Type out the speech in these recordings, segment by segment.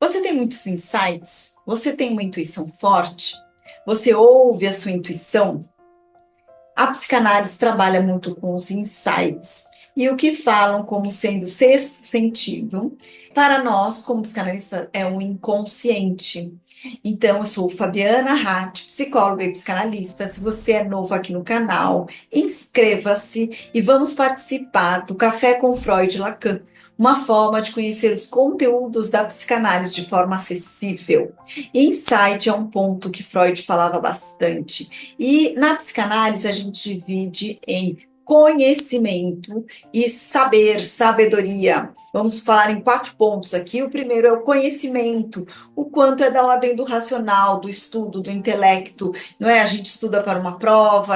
Você tem muitos insights? Você tem uma intuição forte? Você ouve a sua intuição? A psicanálise trabalha muito com os insights e o que falam como sendo sexto sentido, para nós, como psicanalista, é o inconsciente. Então, eu sou Fabiana Hatt, psicóloga e psicanalista. Se você é novo aqui no canal, inscreva-se e vamos participar do Café com Freud e Lacan, uma forma de conhecer os conteúdos da psicanálise de forma acessível. Insight é um ponto que Freud falava bastante. E na psicanálise a gente divide em conhecimento e saber, sabedoria. Vamos falar em 4 pontos aqui. O primeiro é o conhecimento, o quanto é da ordem do racional, do estudo, do intelecto, não é? A gente estuda para uma prova,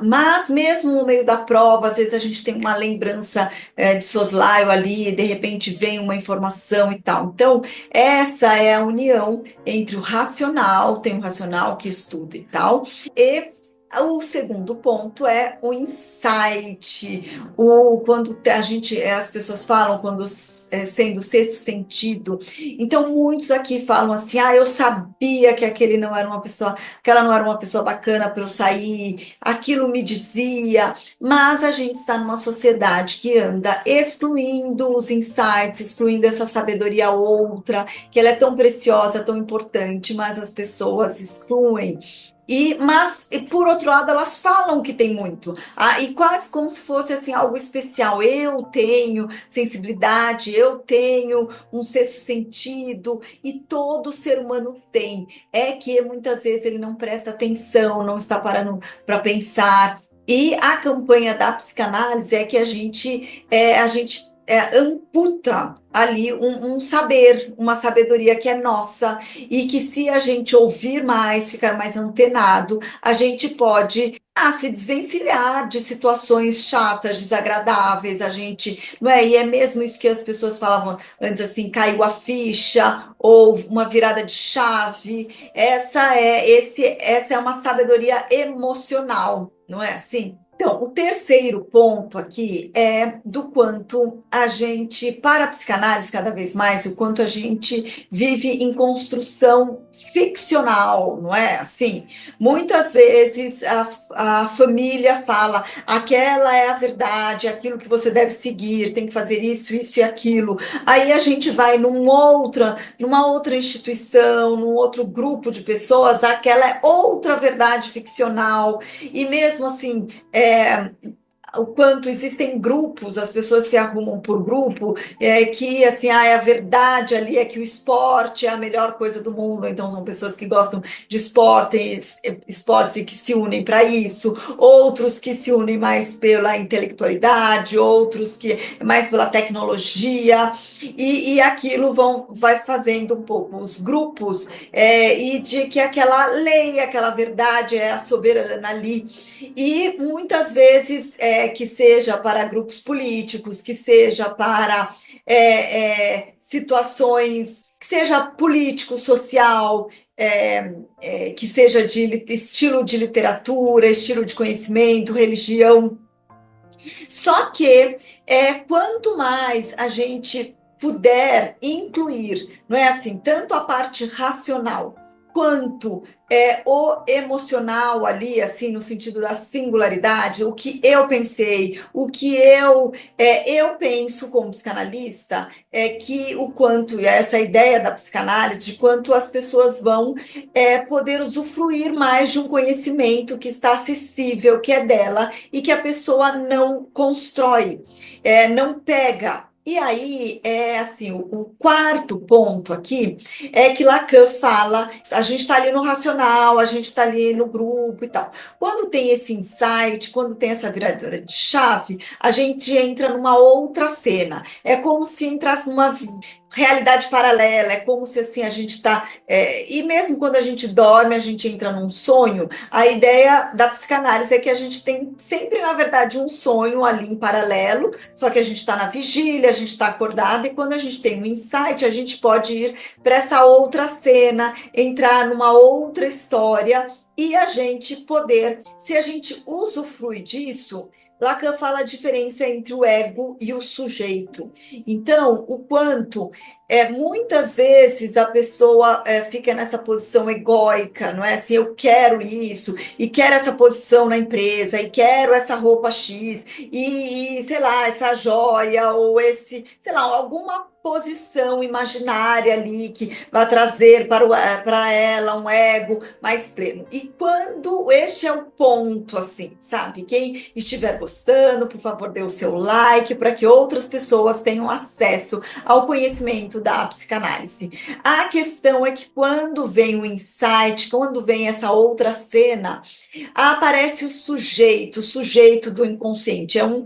mas mesmo no meio da prova, às vezes a gente tem uma lembrança de soslaio ali, de repente vem uma informação e tal. Então, essa é a união entre o racional, tem um racional que estuda e tal, e o segundo ponto é o insight, quando as pessoas falam quando sendo o sexto sentido. Então muitos aqui falam assim: "Ah, eu sabia que aquela não era uma pessoa bacana para eu sair, aquilo me dizia", mas a gente está numa sociedade que anda excluindo os insights, excluindo essa sabedoria outra, que ela é tão preciosa, tão importante, mas as pessoas excluem. Mas por outro lado, elas falam que tem muito, e quase como se fosse assim algo especial. Eu tenho sensibilidade, eu tenho um sexto sentido, e todo ser humano tem. É que muitas vezes ele não presta atenção, não está parando para pensar. E a campanha da psicanálise é que a gente amputa ali um saber, uma sabedoria que é nossa, e que se a gente ouvir mais, ficar mais antenado, a gente pode se desvencilhar de situações chatas, desagradáveis, a gente, não é? E é mesmo isso que as pessoas falavam antes, assim, caiu a ficha, ou uma virada de chave. Essa é uma sabedoria emocional, não é assim? Então, o terceiro ponto aqui é do quanto a gente, para a psicanálise, cada vez mais, o quanto a gente vive em construção ficcional, não é? Assim, muitas vezes a família fala: aquela é a verdade, aquilo que você deve seguir, tem que fazer isso, isso e aquilo. Aí a gente vai numa outra instituição, num outro grupo de pessoas, aquela é outra verdade ficcional. E mesmo assim, o quanto existem grupos, as pessoas se arrumam por grupo, que assim, a verdade ali é que o esporte é a melhor coisa do mundo, então são pessoas que gostam de esportes e que se unem para isso, outros que se unem mais pela intelectualidade, outros que mais pela tecnologia, e aquilo vai fazendo um pouco os grupos, e de que aquela lei, aquela verdade é a soberana ali. E muitas vezes, que seja para grupos políticos, que seja para situações, que seja político, social, que seja de estilo de literatura, estilo de conhecimento, religião. Só que quanto mais a gente puder incluir, não é assim, tanto a parte racional quanto o emocional ali, assim, no sentido da singularidade, o que eu pensei, o que eu penso como psicanalista, é que o quanto, e essa ideia da psicanálise, de quanto as pessoas vão poder usufruir mais de um conhecimento que está acessível, que é dela, e que a pessoa não constrói, não pega. E aí, assim, o quarto ponto aqui é que Lacan fala, a gente está ali no racional, a gente está ali no grupo e tal. Quando tem esse insight, quando tem essa virada de chave, a gente entra numa outra cena. É como se entrasse numa realidade paralela, é como se assim a gente está. E mesmo quando a gente dorme, a gente entra num sonho. A ideia da psicanálise é que a gente tem sempre, na verdade, um sonho ali em paralelo, só que a gente está na vigília, a gente está acordado, e quando a gente tem um insight, a gente pode ir para essa outra cena, entrar numa outra história, e a gente poder, se a gente usufrui disso, Lacan fala a diferença entre o ego e o sujeito. Então, o quanto muitas vezes a pessoa fica nessa posição egóica, não é assim, eu quero isso, e quero essa posição na empresa, e quero essa roupa X, sei lá, essa joia, ou esse, sei lá, alguma posição imaginária ali que vai trazer para ela um ego mais pleno. E quando este é o ponto, assim, sabe? Quem estiver gostando, por favor, dê o seu like para que outras pessoas tenham acesso ao conhecimento da psicanálise. A questão é que quando vem o insight, quando vem essa outra cena, aparece o sujeito do inconsciente. É um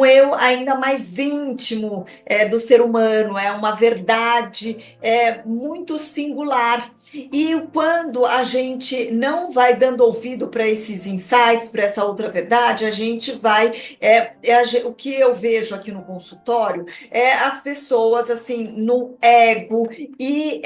eu ainda mais íntimo do ser humano, é uma verdade muito singular. E quando a gente não vai dando ouvido para esses insights, para essa outra verdade, a gente vai. O que eu vejo aqui no consultório é as pessoas assim no ego e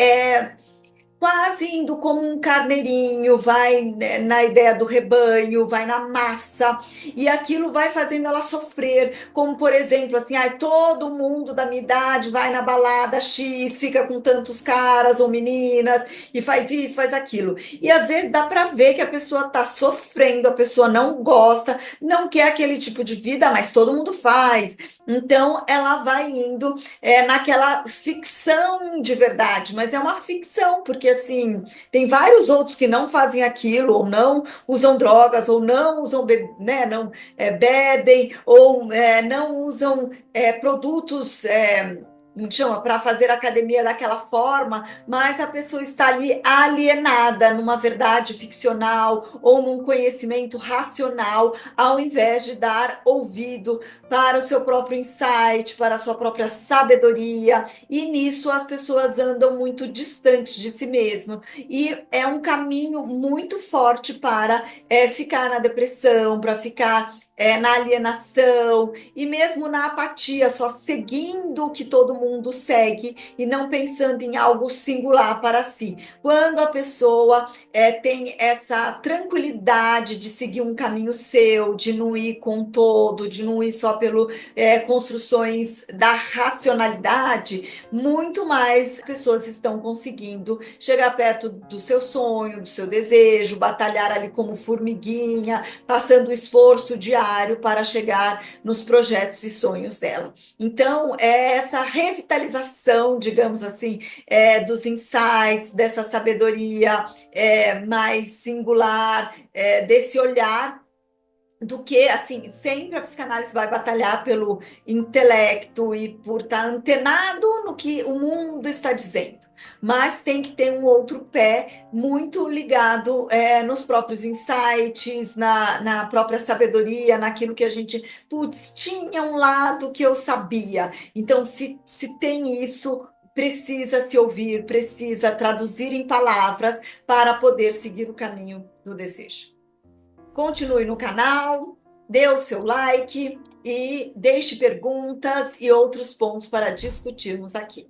quase indo como um carneirinho, vai né, na ideia do rebanho, vai na massa, e aquilo vai fazendo ela sofrer, como por exemplo, assim, ai, todo mundo da minha idade vai na balada X, fica com tantos caras ou meninas, e faz isso, faz aquilo. E às vezes dá para ver que a pessoa está sofrendo, a pessoa não gosta, não quer aquele tipo de vida, mas todo mundo faz. Então ela vai indo naquela ficção de verdade, mas é uma ficção, porque assim, tem vários outros que não fazem aquilo, ou não usam drogas, ou não usam, né, não bebem, ou não usam produtos. Não chama para fazer academia daquela forma, mas a pessoa está ali alienada numa verdade ficcional ou num conhecimento racional, ao invés de dar ouvido para o seu próprio insight, para a sua própria sabedoria, e nisso as pessoas andam muito distantes de si mesmas, e é um caminho muito forte para ficar na depressão, para ficar na alienação e mesmo na apatia, só seguindo o que todo mundo segue e não pensando em algo singular para si. Quando a pessoa tem essa tranquilidade de seguir um caminho seu, de não ir com todo, de não ir só pelo construções da racionalidade, muito mais pessoas estão conseguindo chegar perto do seu sonho, do seu desejo, batalhar ali como formiguinha, passando o esforço diário para chegar nos projetos e sonhos dela. Então, é essa revitalização, digamos assim, dos insights, dessa sabedoria mais singular, desse olhar do que, assim, sempre a psicanálise vai batalhar pelo intelecto e por estar antenado no que o mundo está dizendo. Mas tem que ter um outro pé muito ligado nos próprios insights, na própria sabedoria, naquilo que a gente, putz, tinha um lado que eu sabia. Então, se tem isso, precisa se ouvir, precisa traduzir em palavras para poder seguir o caminho do desejo. Continue no canal, dê o seu like e deixe perguntas e outros pontos para discutirmos aqui.